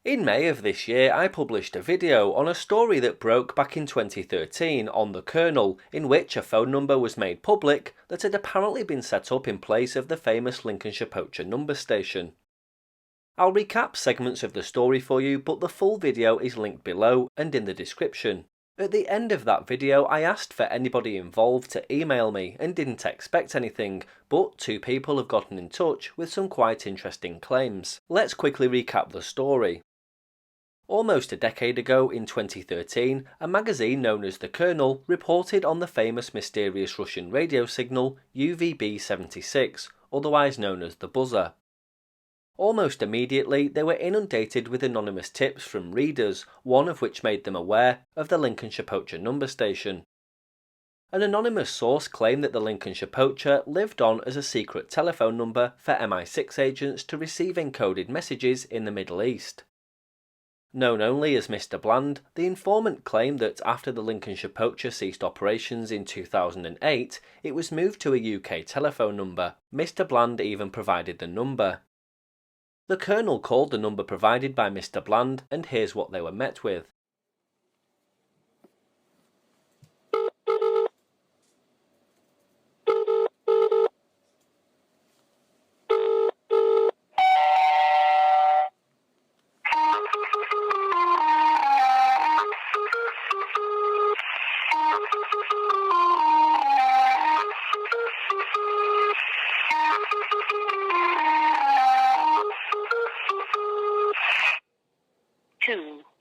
In May of this year, I published a video on a story that broke back in 2013 on the Kernel, in which a phone number was made public that had apparently been set up in place of the famous Lincolnshire Poacher number station. I'll recap segments of the story for you, but the full video is linked below and in the description. At the end of that video, I asked for anybody involved to email me and didn't expect anything, but 2 people have gotten in touch with some quite interesting claims. Let's quickly recap the story. Almost a decade ago, in 2013, a magazine known as the Kernel reported on the famous mysterious Russian radio signal UVB-76, otherwise known as the buzzer. Almost immediately, they were inundated with anonymous tips from readers, one of which made them aware of the Lincolnshire Poacher number station. An anonymous source claimed that the Lincolnshire Poacher lived on as a secret telephone number for MI6 agents to receive encoded messages in the Middle East. Known only as Mr. Bland, the informant claimed that after the Lincolnshire Poacher ceased operations in 2008, it was moved to a UK telephone number. Mr. Bland even provided the number. The Kernel called the number provided by Mr. Bland, and here's what they were met with.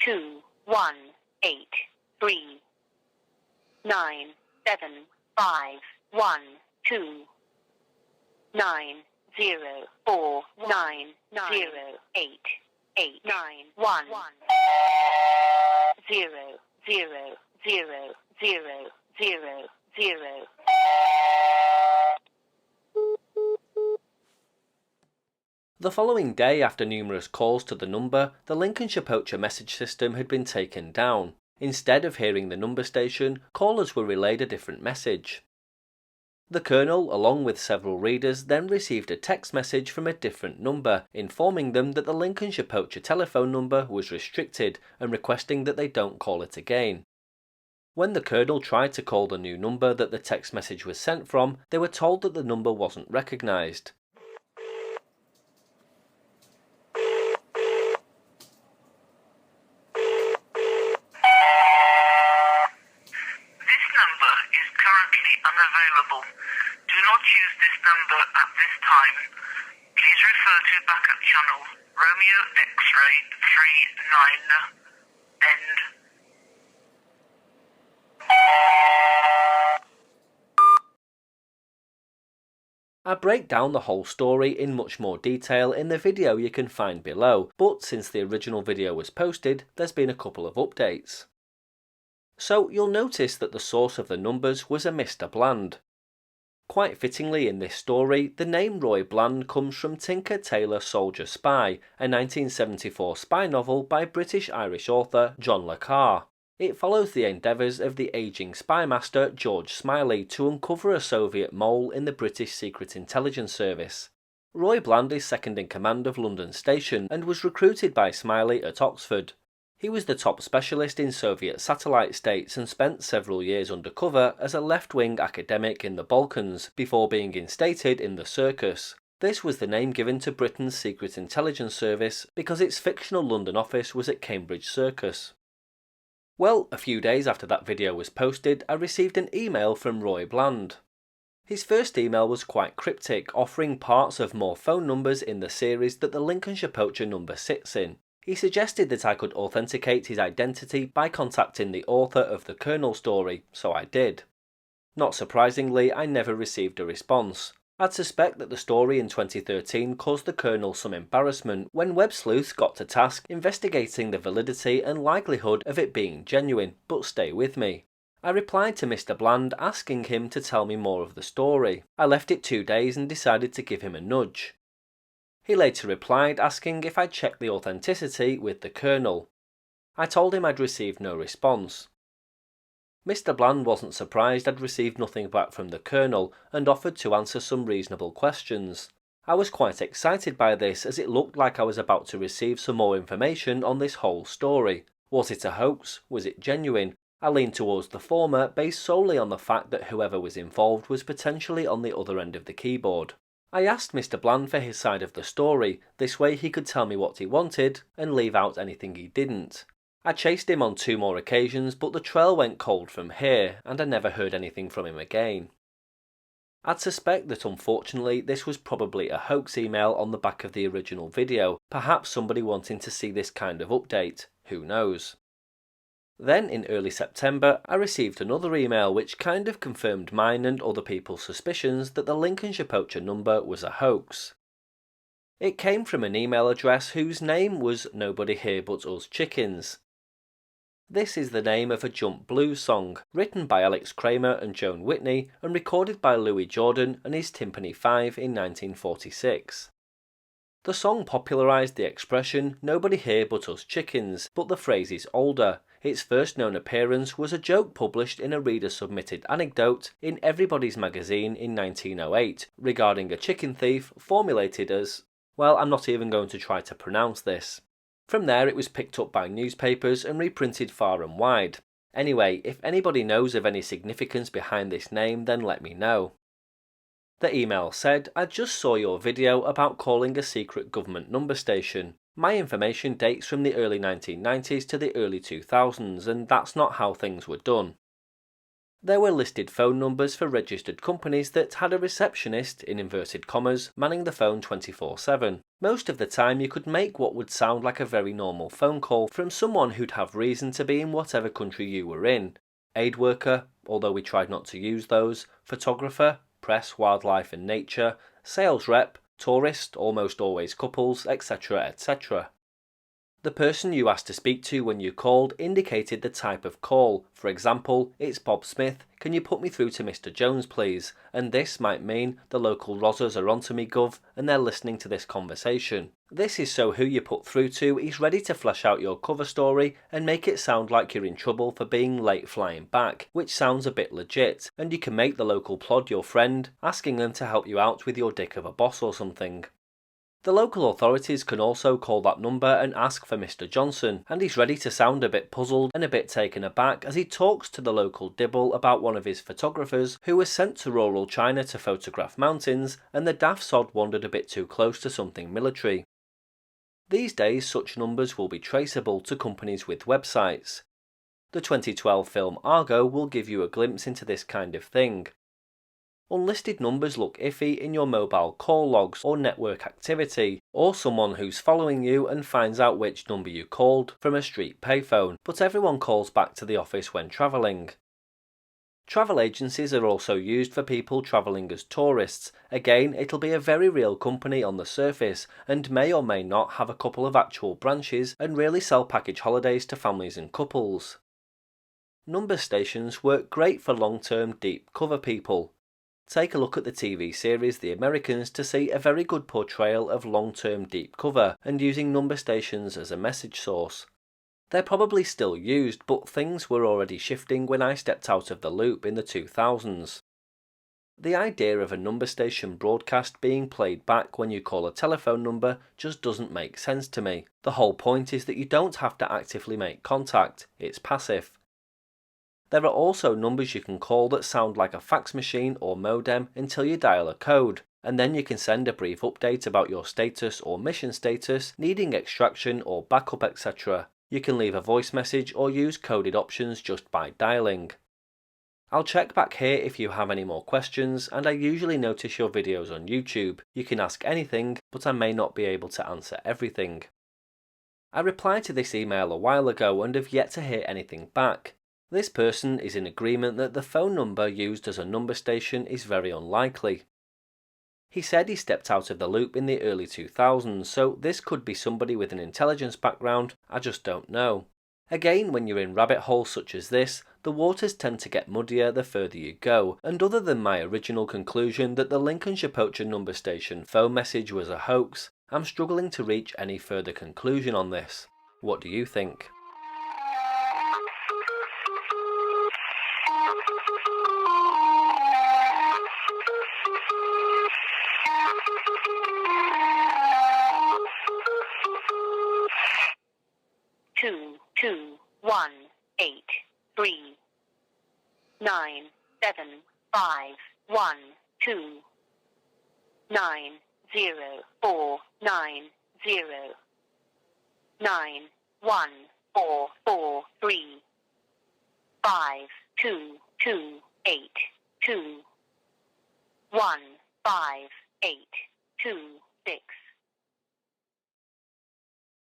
Two 1 8 3 9 7 5 1 2 9 0 4 9 0 8 8 9 1 0 0 0 0 0 0. The following day, after numerous calls to the number, the Lincolnshire Poacher message system had been taken down. Instead of hearing the number station, callers were relayed a different message. The Kernel, along with several readers, then received a text message from a different number, informing them that the Lincolnshire Poacher telephone number was restricted and requesting that they don't call it again. When the Kernel tried to call the new number that the text message was sent from, they were told that the number wasn't recognised. Unavailable. Do not use this number at this time. Please refer to backup channel Romeo X-ray 39 end. I break down the whole story in much more detail in the video you can find below, but since the original video was posted, there's been a couple of updates. So you'll notice that the source of the numbers was a Mr. Bland. Quite fittingly in this story, the name Roy Bland comes from Tinker Tailor Soldier Spy, a 1974 spy novel by British-Irish author John le Carre. It follows the endeavours of the ageing spy master George Smiley to uncover a Soviet mole in the British Secret Intelligence Service. Roy Bland is second in command of London Station and was recruited by Smiley at Oxford. He was the top specialist in Soviet satellite states and spent several years undercover as a left-wing academic in the Balkans before being instated in the Circus. This was the name given to Britain's Secret Intelligence Service because its fictional London office was at Cambridge Circus. Well, a few days after that video was posted, I received an email from Roy Bland. His first email was quite cryptic, offering parts of more phone numbers in the series that the Lincolnshire Poacher number sits in. He suggested that I could authenticate his identity by contacting the author of the Kernel story, so I did. Not surprisingly, I never received a response. I'd suspect that the story in 2013 caused the Kernel some embarrassment when web sleuths got to task investigating the validity and likelihood of it being genuine, but stay with me. I replied to Mr. Bland asking him to tell me more of the story. I left it 2 days and decided to give him a nudge. He later replied asking if I'd checked the authenticity with the Kernel. I told him I'd received no response. Mr. Bland wasn't surprised I'd received nothing back from the Kernel and offered to answer some reasonable questions. I was quite excited by this as it looked like I was about to receive some more information on this whole story. Was it a hoax? Was it genuine? I leaned towards the former based solely on the fact that whoever was involved was potentially on the other end of the keyboard. I asked Mr. Bland for his side of the story, this way he could tell me what he wanted and leave out anything he didn't. I chased him on 2 more occasions, but the trail went cold from here, and I never heard anything from him again. I'd suspect that unfortunately this was probably a hoax email on the back of the original video, perhaps somebody wanting to see this kind of update, who knows. Then in early September I received another email which kind of confirmed mine and other people's suspicions that the Lincolnshire Poacher number was a hoax. It came from an email address whose name was Nobody Here But Us Chickens. This is the name of a jump blues song, written by Alex Kramer and Joan Whitney and recorded by Louis Jordan and his Timpani 5 in 1946. The song popularised the expression "nobody here but us chickens", but the phrase is older. Its first known appearance was a joke published in a reader-submitted anecdote in Everybody's Magazine in 1908 regarding a chicken thief formulated as, well, I'm not even going to try to pronounce this. From there it was picked up by newspapers and reprinted far and wide. Anyway, if anybody knows of any significance behind this name, then let me know. The email said, "I just saw your video about calling a secret government number station. My information dates from the early 1990s to the early 2000s, and that's not how things were done." There were listed phone numbers for registered companies that had a receptionist, in inverted commas, manning the phone 24/7. Most of the time you could make what would sound like a very normal phone call from someone who'd have reason to be in whatever country you were in. Aid worker, although we tried not to use those, photographer, press, wildlife and nature, sales rep, tourist, almost always couples, etc., etc. The person you asked to speak to when you called indicated the type of call. For example, "It's Bob Smith, can you put me through to Mr. Jones please?" And this might mean the local Rozzers are onto me gov and they're listening to this conversation. This is so who you put through to is ready to flesh out your cover story and make it sound like you're in trouble for being late flying back, which sounds a bit legit, and you can make the local plod your friend, asking them to help you out with your dick of a boss or something. The local authorities can also call that number and ask for Mr. Johnson, and he's ready to sound a bit puzzled and a bit taken aback as he talks to the local dibble about one of his photographers who was sent to rural China to photograph mountains, and the daft sod wandered a bit too close to something military. These days such numbers will be traceable to companies with websites. The 2012 film Argo will give you a glimpse into this kind of thing. Unlisted numbers look iffy in your mobile call logs or network activity, or someone who's following you and finds out which number you called from a street payphone, but everyone calls back to the office when travelling. Travel agencies are also used for people travelling as tourists. Again, it'll be a very real company on the surface and may or may not have a couple of actual branches and really sell package holidays to families and couples. Number stations work great for long-term deep cover people. Take a look at the TV series The Americans to see a very good portrayal of long-term deep cover and using number stations as a message source. They're probably still used, but things were already shifting when I stepped out of the loop in the 2000s. The idea of a number station broadcast being played back when you call a telephone number just doesn't make sense to me. The whole point is that you don't have to actively make contact, it's passive. There are also numbers you can call that sound like a fax machine or modem until you dial a code, and then you can send a brief update about your status or mission status, needing extraction or backup, etc. You can leave a voice message or use coded options just by dialing. I'll check back here if you have any more questions, and I usually notice your videos on YouTube. You can ask anything, but I may not be able to answer everything. I replied to this email a while ago and have yet to hear anything back. This person is in agreement that the phone number used as a number station is very unlikely. He said he stepped out of the loop in the early 2000s, so this could be somebody with an intelligence background, I just don't know. Again, when you're in rabbit holes such as this, the waters tend to get muddier the further you go, and other than my original conclusion that the Lincolnshire Poacher number station phone message was a hoax, I'm struggling to reach any further conclusion on this. What do you think? Thank you. 2 2 1 8 3 9 7 5 1 2 9 0 4 9 0 9 1 4 4 3 5 2 2 8 2 1 5 8 2